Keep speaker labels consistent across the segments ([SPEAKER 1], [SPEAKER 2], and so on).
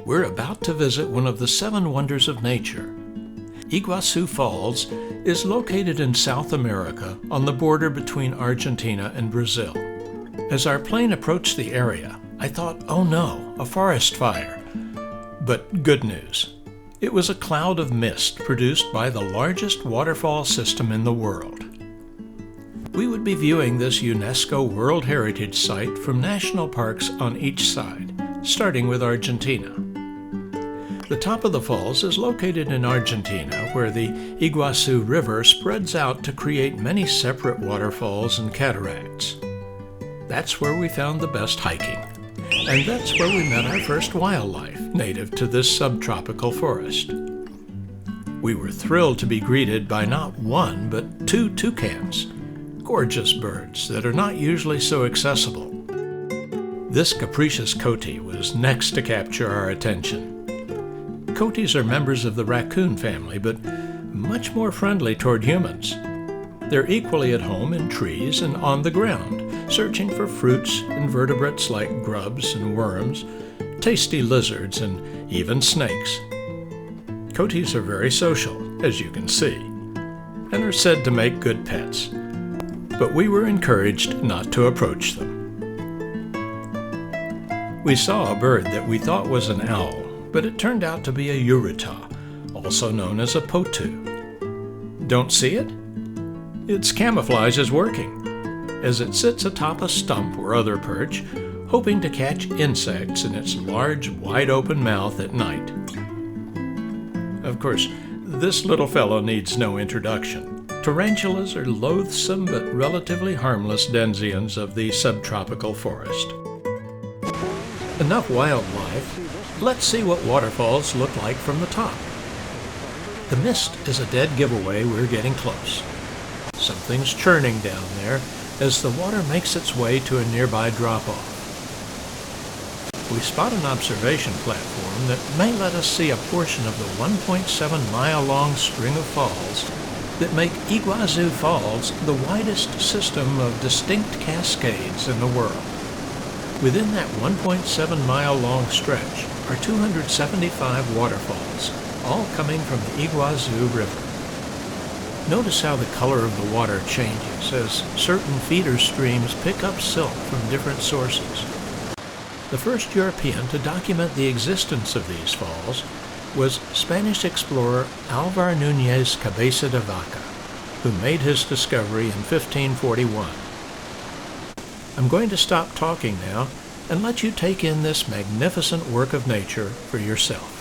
[SPEAKER 1] we're about to visit one of the 7 wonders of nature. Iguazu Falls is located in South America on the border between Argentina and Brazil. As our plane approached the area, I thought, oh no, a forest fire. But good news. It was a cloud of mist produced by the largest waterfall system in the world. We would be viewing this UNESCO World Heritage Site from national parks on each side, starting with Argentina. The top of the falls is located in Argentina, where the Iguazu River spreads out to create many separate waterfalls and cataracts. That's where we found the best hiking, and that's where we met our first wildlife native to this subtropical forest. We were thrilled to be greeted by not one, but 2 toucans, gorgeous birds that are not usually so accessible. This capricious coati was next to capture our attention. Coatis are members of the raccoon family, but much more friendly toward humans. They're equally at home in trees and on the ground, searching for fruits, invertebrates like grubs and worms, tasty lizards, and even snakes. Coatis are very social, as you can see, and are said to make good pets. But we were encouraged not to approach them. We saw a bird that we thought was an owl, but it turned out to be a urutá, also known as a potu. Don't see it? Its camouflage is working, as it sits atop a stump or other perch, hoping to catch insects in its large, wide-open mouth at night. Of course, this little fellow needs no introduction. Tarantulas are loathsome but relatively harmless denizens of the subtropical forest. Enough wildlife, let's see what waterfalls look like from the top. The mist is a dead giveaway we're getting close. Something's churning down there as the water makes its way to a nearby drop-off. We spot an observation platform that may let us see a portion of the 1.7-mile-long string of falls that make Iguazu Falls the widest system of distinct cascades in the world. Within that 1.7-mile-long stretch are 275 waterfalls, all coming from the Iguazu River. Notice how the color of the water changes as certain feeder streams pick up silt from different sources. The first European to document the existence of these falls was Spanish explorer Álvar Núñez Cabeza de Vaca, who made his discovery in 1541. I'm going to stop talking now and let you take in this magnificent work of nature for yourself.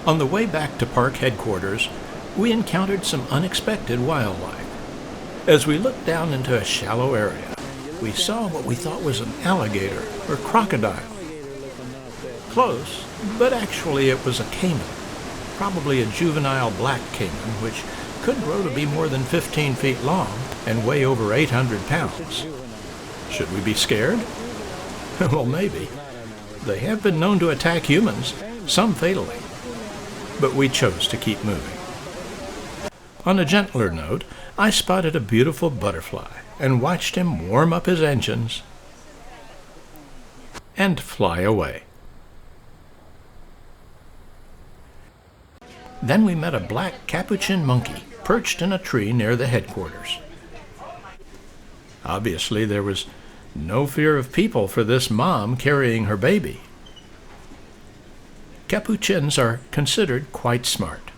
[SPEAKER 1] On the way back to park headquarters, we encountered some unexpected wildlife. As we looked down into a shallow area, we saw what we thought was an alligator or crocodile. Close, but actually it was a caiman, probably a juvenile black caiman, which could grow to be more than 15 feet long and weigh over 800 pounds. Should we be scared? Well, maybe. They have been known to attack humans, some fatally. But we chose to keep moving. On a gentler note, I spotted a beautiful butterfly and watched him warm up his engines and fly away. Then we met a black capuchin monkey perched in a tree near the headquarters. Obviously, there was no fear of people for this mom carrying her baby. Capuchins are considered quite smart.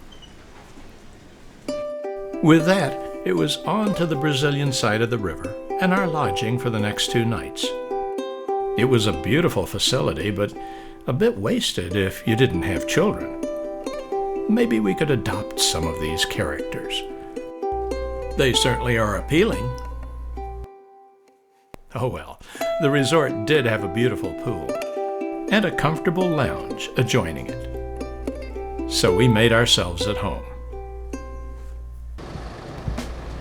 [SPEAKER 1] With that, it was on to the Brazilian side of the river and our lodging for the next 2 nights. It was a beautiful facility, but a bit wasted if you didn't have children. Maybe we could adopt some of these characters. They certainly are appealing. Oh well, the resort did have a beautiful pool and a comfortable lounge adjoining it. So we made ourselves at home.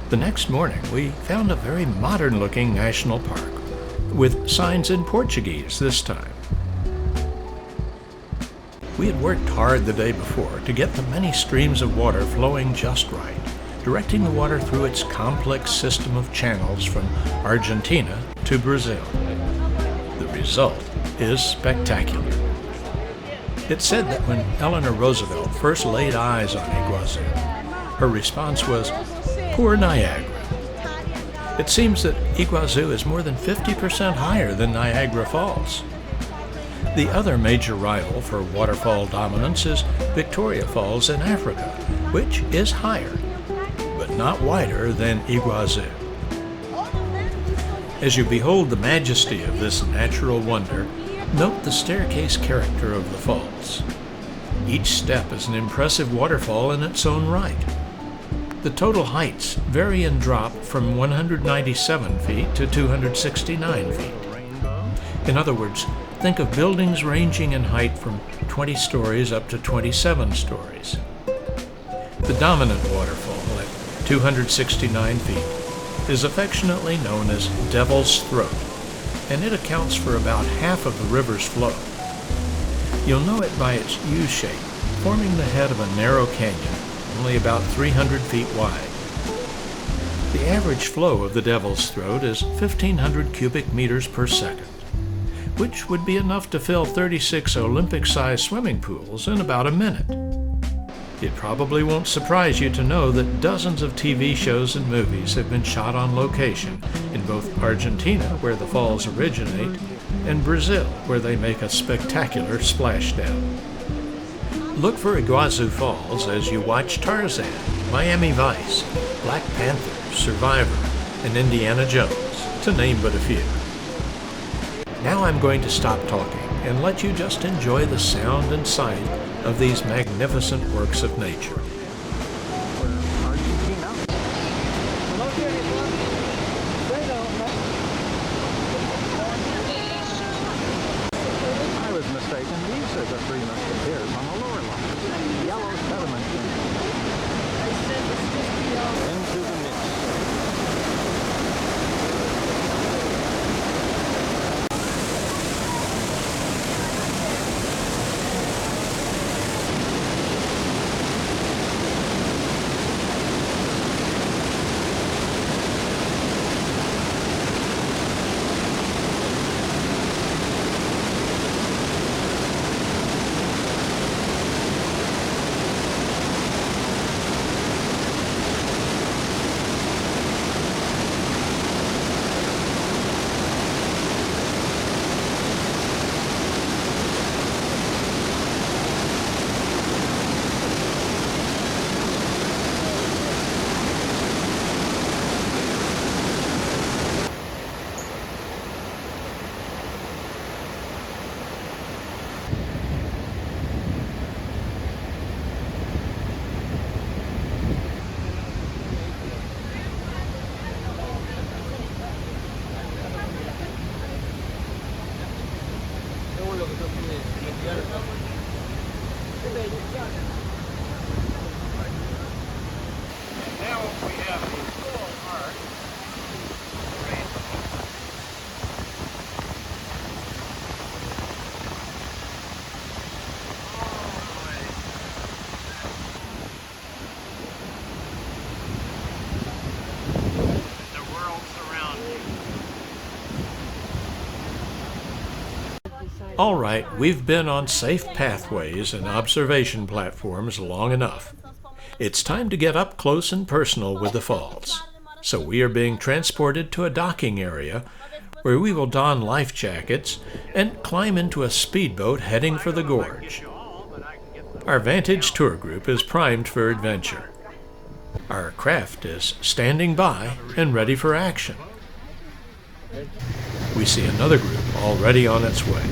[SPEAKER 1] The next morning, we found a very modern-looking national park with signs in Portuguese this time. We had worked hard the day before to get the many streams of water flowing just right, directing the water through its complex system of channels from Argentina to Brazil. The result is spectacular. It's said that when Eleanor Roosevelt first laid eyes on Iguazu, her response was, "Poor Niagara." It seems that Iguazu is more than 50% higher than Niagara Falls. The other major rival for waterfall dominance is Victoria Falls in Africa, which is higher, but not wider than Iguazu. As you behold the majesty of this natural wonder, note the staircase character of the falls. Each step is an impressive waterfall in its own right. The total heights vary in drop from 197 feet to 269 feet. In other words, think of buildings ranging in height from 20 stories up to 27 stories. The dominant waterfall at 269 feet is affectionately known as Devil's Throat, and it accounts for about half of the river's flow. You'll know it by its U shape, forming the head of a narrow canyon only about 300 feet wide. The average flow of the Devil's Throat is 1,500 cubic meters per second, which would be enough to fill 36 Olympic-sized swimming pools in about a minute. It probably won't surprise you to know that dozens of TV shows and movies have been shot on location in both Argentina, where the falls originate, and Brazil, where they make a spectacular splashdown. Look for Iguazu Falls as you watch Tarzan, Miami Vice, Black Panther, Survivor, and Indiana Jones, to name but a few. Now I'm going to stop talking and let you just enjoy the sound and sight of these magnificent works of nature.
[SPEAKER 2] I was mistaken. These are the three musketeers on the lower line. Yellow sediment into the mix.
[SPEAKER 1] Now we have a full arc. The world surrounds you. All right, we've been on safe pathways and observation platforms long enough. It's time to get up close and personal with the falls. So we are being transported to a docking area where we will don life jackets and climb into a speedboat heading for the gorge. Our Vantage tour group is primed for adventure. Our craft is standing by and ready for action. We see another group already on its way.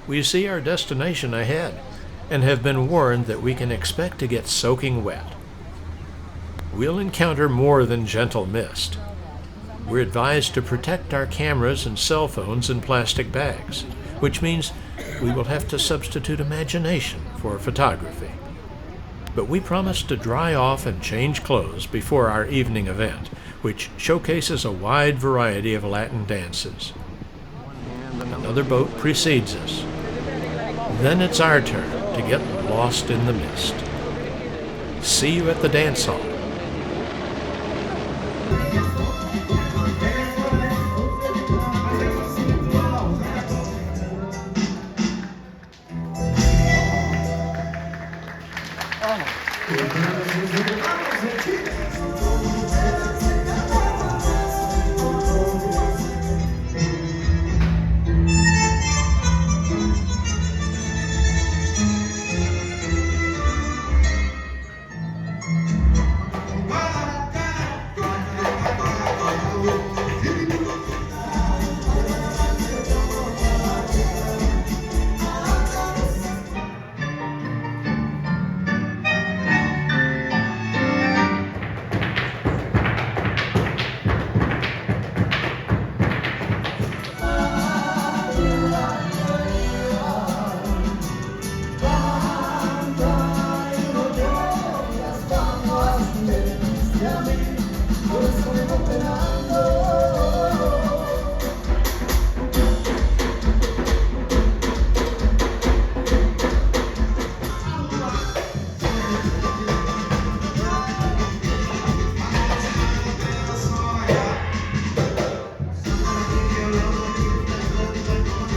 [SPEAKER 1] We see our destination ahead and have been warned that we can expect to get soaking wet. We'll encounter more than gentle mist. We're advised to protect our cameras and cell phones in plastic bags, which means we will have to substitute imagination for photography. But we promise to dry off and change clothes before our evening event, which showcases a wide variety of Latin dances. Another boat precedes us. Then it's our turn to get lost in the mist. See you at the dance hall.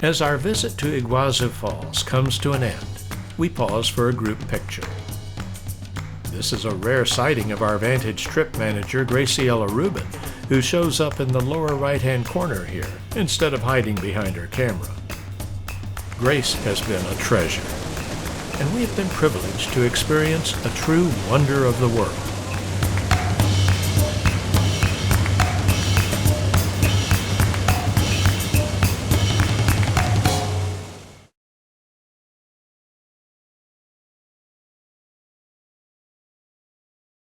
[SPEAKER 1] As our visit to Iguazu Falls comes to an end, we pause for a group picture. This is a rare sighting of our Vantage trip manager, Graciela Rubin, who shows up in the lower right-hand corner here instead of hiding behind her camera. Grace has been a treasure, and we have been privileged to experience a true wonder of the world.